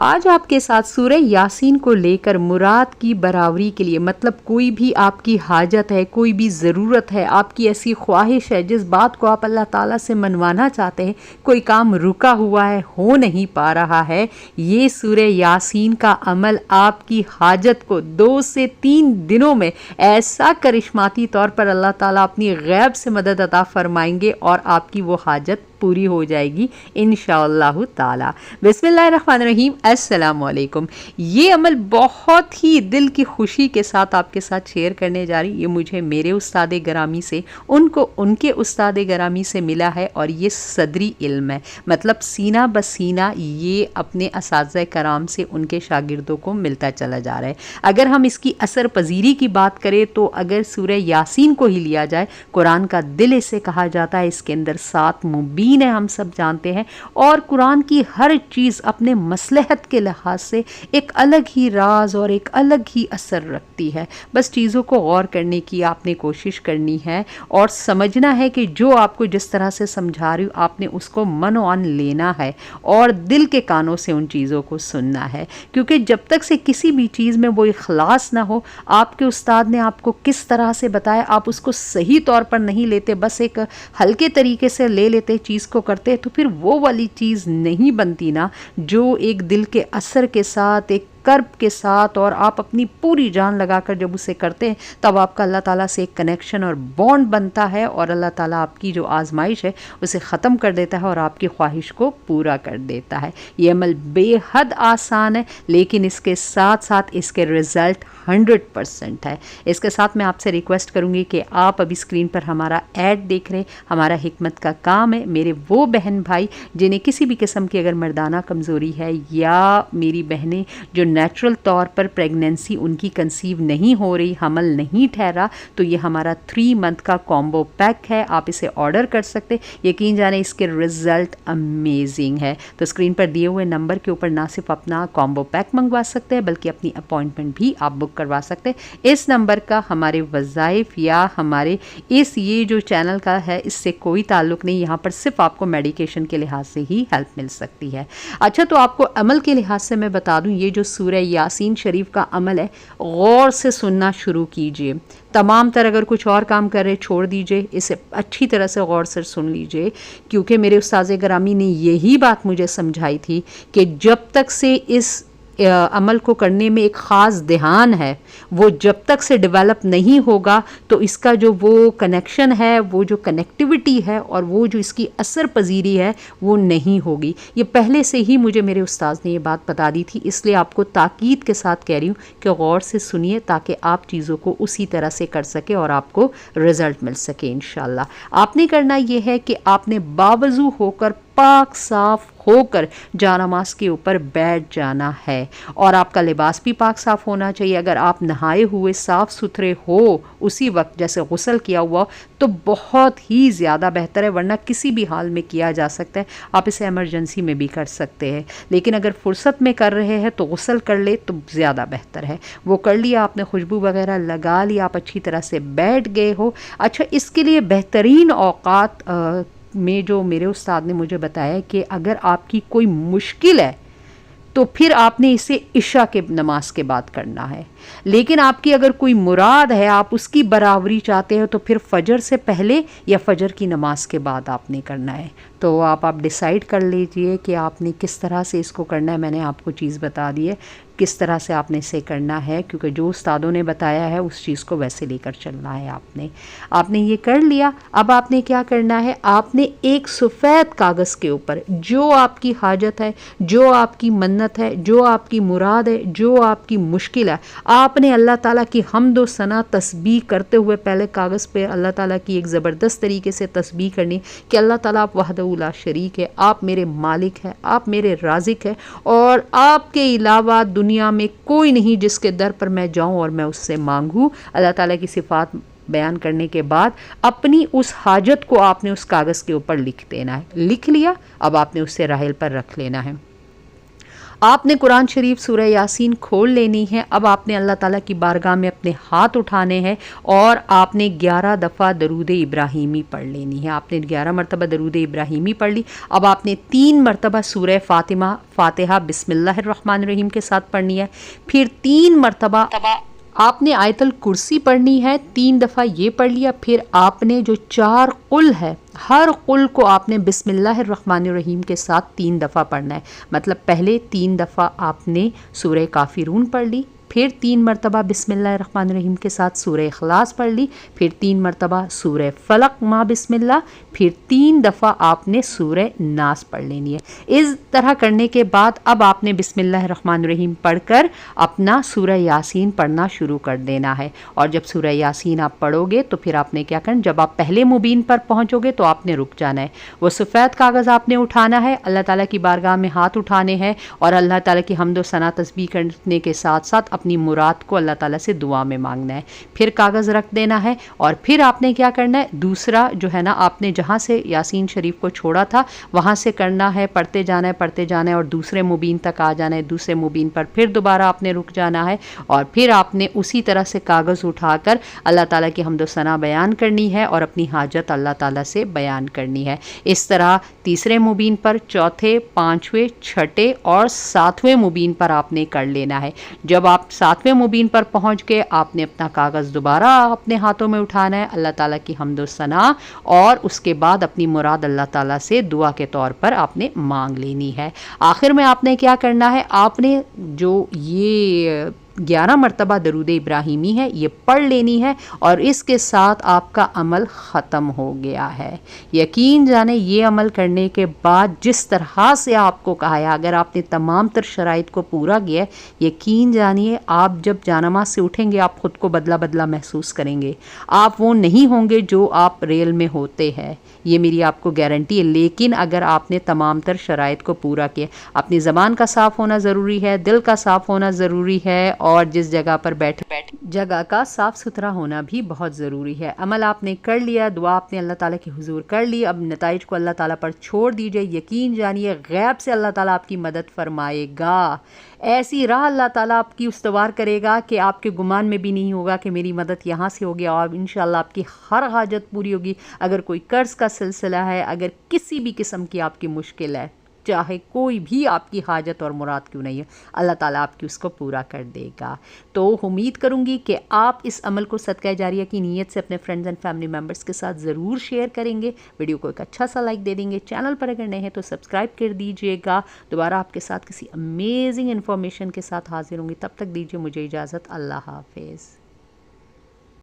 आज आपके साथ सूरह यासीन को लेकर मुराद की बराबरी के लिए, मतलब कोई भी आपकी हाजत है, कोई भी ज़रूरत है, आपकी ऐसी ख्वाहिश है जिस बात को आप अल्लाह ताला से मनवाना चाहते हैं, कोई काम रुका हुआ है, हो नहीं पा रहा है, ये सूरह यासीन का अमल आपकी हाजत को 2 से 3 दिनों में ऐसा करिश्माती तौर पर अल्लाह ताला अपनी गैब से मदद अता फरमाएंगे और आपकी वो हाजत पूरी हो जाएगी इंशाअल्लाह ताला। बिस्मिल्लाहिर्रहमानिर्रहीम, अस्सलाम वालेकुम। ये अमल बहुत ही दिल की खुशी के साथ आपके साथ शेयर करने जा रही। ये मुझे मेरे उस्ताद गिरामी से, उनको उनके उस्ताद गिरामी से मिला है और ये सदरी इल्म है, मतलब सीना बसीना ये अपने असातिज़ा कराम से उनके शागिर्दों को मिलता चला जा रहा है। अगर हम इसकी असर पजीरी की बात करें तो अगर सूरह यासीन को ही लिया जाए, कुरान का दिल इसे कहा जाता है, इसके अंदर 7 मुबीन है, हम सब जानते हैं, और कुरान की हर चीज़ अपने मसलहत के लिहाज से एक अलग ही राज और एक अलग ही असर रखती है। बस चीज़ों को गौर करने की आपने कोशिश करनी है और समझना है कि जो आपको जिस तरह से समझा रही हूँ आपने उसको मनोअन लेना है और दिल के कानों से उन चीज़ों को सुनना है, क्योंकि जब तक से किसी भी चीज़ में वो इखलास ना हो, आपके उस्ताद ने आपको किस तरह से बताया आप उसको सही तौर पर नहीं लेते, बस एक हल्के तरीके से ले लेते चीज़ को करते, तो फिर वो वाली चीज़ नहीं बनती ना, जो एक दिल के असर के साथ, एक कर्ब के साथ, और आप अपनी पूरी जान लगाकर जब उसे करते हैं तब आपका अल्लाह ताला से एक कनेक्शन और बॉन्ड बनता है और अल्लाह ताला आपकी जो आजमाइश है उसे ख़त्म कर देता है और आपकी ख्वाहिश को पूरा कर देता है। ये अमल बेहद आसान है, लेकिन इसके साथ साथ इसके रिज़ल्ट 100% है। इसके साथ मैं आपसे रिक्वेस्ट करूँगी कि आप अभी स्क्रीन पर हमारा ऐड देख रहे हैं, हमारा हिकमत का काम है। मेरे वो बहन भाई जिन्हें किसी भी किस्म की अगर मर्दाना कमज़ोरी है, या मेरी बहनें जो नेचुरल तौर पर प्रेगनेंसी उनकी कंसीव नहीं हो रही, हमल नहीं ठहरा, तो ये हमारा 3 मंथ का कॉम्बो पैक है, आप इसे ऑर्डर कर सकते। यकीन जाने इसके रिज़ल्ट अमेजिंग है। तो स्क्रीन पर दिए हुए नंबर के ऊपर ना सिर्फ अपना कॉम्बो पैक मंगवा सकते हैं बल्कि अपनी अपॉइंटमेंट भी आप बुक करवा सकते हैं। इस नंबर का हमारे वज़ाइफ या हमारे इस ये जो चैनल का है इससे कोई ताल्लुक़ नहीं, यहाँ पर सिर्फ आपको मेडिकेशन के लिहाज से ही हेल्प मिल सकती है। अच्छा, तो आपको अमल के लिहाज से मैं बता दूँ, ये जो सूरह यासीन शरीफ का अमल है, गौर से सुनना शुरू कीजिए। तमाम तरह अगर कुछ और काम कर रहे छोड़ दीजिए, इसे अच्छी तरह से गौर से सुन लीजिए, क्योंकि मेरे उस्ताद गिरामी ने यही बात मुझे समझाई थी कि जब तक से इस अमल को करने में एक ख़ास ध्यान है, वो जब तक से डेवलप नहीं होगा तो इसका जो वो कनेक्शन है, वो जो कनेक्टिविटी है और वो जो इसकी असर पजीरी है वो नहीं होगी। ये पहले से ही मुझे मेरे उस्ताद ने ये बात बता दी थी, इसलिए आपको ताकीद के साथ कह रही हूँ कि गौर से सुनिए ताकि आप चीज़ों को उसी तरह से कर सके और आपको रिज़ल्ट मिल सके इंशाल्लाह। आपने करना ये है कि आपने बावजू होकर, पाक साफ होकर जानामाज़ के ऊपर बैठ जाना है और आपका लिबास भी पाक साफ होना चाहिए। अगर आप नहाए हुए साफ़ सुथरे हो उसी वक्त, जैसे गुस्ल किया हुआ, तो बहुत ही ज़्यादा बेहतर है, वरना किसी भी हाल में किया जा सकता है। आप इसे इमरजेंसी में भी कर सकते हैं, लेकिन अगर फुर्सत में कर रहे हैं तो गुस्ल कर ले तो ज़्यादा बेहतर है। वो कर लिया आपने, खुशबू वगैरह लगा लिया, आप अच्छी तरह से बैठ गए हो। अच्छा, इसके लिए बेहतरीन औकात में जो मेरे उस्ताद ने मुझे बताया कि अगर आपकी कोई मुश्किल है तो फिर आपने इसे इशा के नमाज के बाद करना है, लेकिन आपकी अगर कोई मुराद है, आप उसकी बराबरी चाहते हो, तो फिर फजर से पहले या फजर की नमाज के बाद आपने करना है। तो आप डिसाइड कर लीजिए कि आपने किस तरह से इसको करना है। मैंने आपको चीज़ बता दी है किस तरह से आपने इसे करना है, क्योंकि जो उस्तादों ने बताया है उस चीज़ को वैसे लेकर चलना है। आपने ये कर लिया। अब आपने क्या करना है, आपने एक सफ़ेद कागज़ के ऊपर जो आपकी हाजत है, जो आपकी मन्नत है, जो आपकी मुराद है, जो आपकी मुश्किल है, आपने अल्लाह ताला की हम्द व सना तस्बीह करते हुए पहले कागज़ पे अल्लाह ताला की एक ज़बरदस्त तरीके से तस्बीह करनी कि अल्लाह ताला आप वहदहू ला शरीक है, आप मेरे मालिक हैं, आप मेरे राज़िक हैं और आपके अलावा दुनिया में कोई नहीं जिसके दर पर मैं जाऊं और मैं उससे मांगूं। अल्लाह ताला की सिफ़ात बयान करने के बाद अपनी उस हाजत को आपने उस कागज़ के ऊपर लिख देना है। लिख लिया, अब आपने उससे राहिल पर रख लेना है। आपने कुरान शरीफ सूरह यासीन खोल लेनी है। अब आपने अल्लाह ताला की बारगाह में अपने हाथ उठाने हैं और आपने 11 दफ़ा दरूद इब्राहीमी पढ़ लेनी है। आपने 11 मरतबा दरूद इब्राहीमी पढ़ ली। अब आपने 3 मरतबा सूरह फातिहा बिस्मिल्लाहिर्रहमानिर्रहीम के साथ पढ़नी है। फिर 3 मरतबा आपने आयतल कुर्सी पढ़नी है, 3 दफ़ा ये पढ़ लिया। फिर आपने जो 4 कुल है, हर कुल को आपने बिस्मिल्लाहिर्रहमानिर्रहीम के साथ 3 दफ़ा पढ़ना है। मतलब पहले 3 दफ़ा आपने सूरह काफिरून पढ़ ली, फिर 3 मरतबा बिस्मिल्लाहिर्रहमानिर्रहीम के साथ सूरह इखलास पढ़ ली, फिर 3 मरतबा सूरह फलक माँ बिस्मिल्लाह, फिर 3 दफ़ा आपने सूरह नास पढ़ लेनी है। इस तरह करने के बाद अब आपने बिस्मिल्लाहिर्रहमानिर्रहीम पढ़कर अपना सूरह यासीन पढ़ना शुरू कर देना है। और जब सूरह यासीन आप पढ़ोगे तो फिर आपने क्या करना, जब आप पहले मुबीन पर पहुँचोगे तो आपने रुक जाना है। वो सफ़ेद कागज़ आपने उठाना है, अल्लाह ताला की बारगाह में हाथ उठाने हैं और अल्लाह ताला की हम्द व सना तस्बीह करने के साथ साथ अपनी मुराद को अल्लाह ताला से दुआ में मांगना है। फिर कागज़ रख देना है और फिर आपने क्या करना है, दूसरा जो है ना, आपने जहाँ से यासीन शरीफ को छोड़ा था वहाँ से करना है, पढ़ते जाना है पढ़ते जाना है और दूसरे मुबीन तक आ जाना है। दूसरे मुबीन पर फिर दोबारा आपने रुक जाना है और फिर आपने उसी तरह से कागज़ उठाकर अल्लाह ताला की हम्द व सना बयान करनी है और अपनी हाजत अल्लाह ताला से बयान करनी है। इस तरह तीसरे मुबीन पर, चौथे, पाँचवें, छठे और 7वें मुबीन पर आपने कर लेना है। जब आप 7वें मुबीन पर पहुंच गए, आपने अपना कागज़ दोबारा अपने हाथों में उठाना है, अल्लाह ताला की हम्द व सना, और उसके बाद अपनी मुराद अल्लाह ताला से दुआ के तौर पर आपने मांग लेनी है। आखिर में आपने क्या करना है, आपने जो ये 11 मरतबा दरूद इब्राहीमी है ये पढ़ लेनी है और इसके साथ आपका अमल ख़त्म हो गया है। यकीन जाने ये अमल करने के बाद जिस तरह से आपको कहा है, अगर आपने तमाम तर शराइत को पूरा किया, यकीन जानिए आप जब जानमाज से उठेंगे आप ख़ुद को बदला बदला महसूस करेंगे। आप वो नहीं होंगे जो आप रियल में होते हैं, ये मेरी आपको गारंटी है। लेकिन अगर आपने तमाम तर शराइत को पूरा किया, अपनी ज़बान का साफ़ होना ज़रूरी है, दिल का साफ़ होना ज़रूरी है और जिस जगह पर बैठे जगह का साफ़ सुथरा होना भी बहुत ज़रूरी है। अमल आपने कर लिया, दुआ आपने अल्लाह ताला के हुजूर कर ली, अब नताइज को अल्लाह ताला पर छोड़ दीजिए। यकीन जानिए गैब से अल्लाह ताला आपकी मदद फरमाएगा। ऐसी राह अल्लाह ताला आपकी उस्तवार करेगा कि आपके गुमान में भी नहीं होगा कि मेरी मदद यहाँ से होगी और इंशाअल्लाह आपकी हर हाजत पूरी होगी। अगर कोई कर्ज़ का सिलसिला है, अगर किसी भी किस्म की आपकी मुश्किल है, चाहे कोई भी आपकी हाजत और मुराद क्यों नहीं है, अल्लाह ताला आपकी उसको पूरा कर देगा। तो उम्मीद करूँगी कि आप इस अमल को सदका जारिया की नीयत से अपने फ्रेंड्स एंड फैमिली मेम्बर्स के साथ ज़रूर शेयर करेंगे। वीडियो को एक अच्छा सा लाइक दे देंगे। चैनल पर अगर नए हैं तो सब्सक्राइब कर दीजिएगा। दोबारा आपके साथ किसी अमेजिंग इन्फॉर्मेशन के साथ हाजिर होंगी, तब तक दीजिए मुझे इजाज़त। अल्लाह हाफिज़।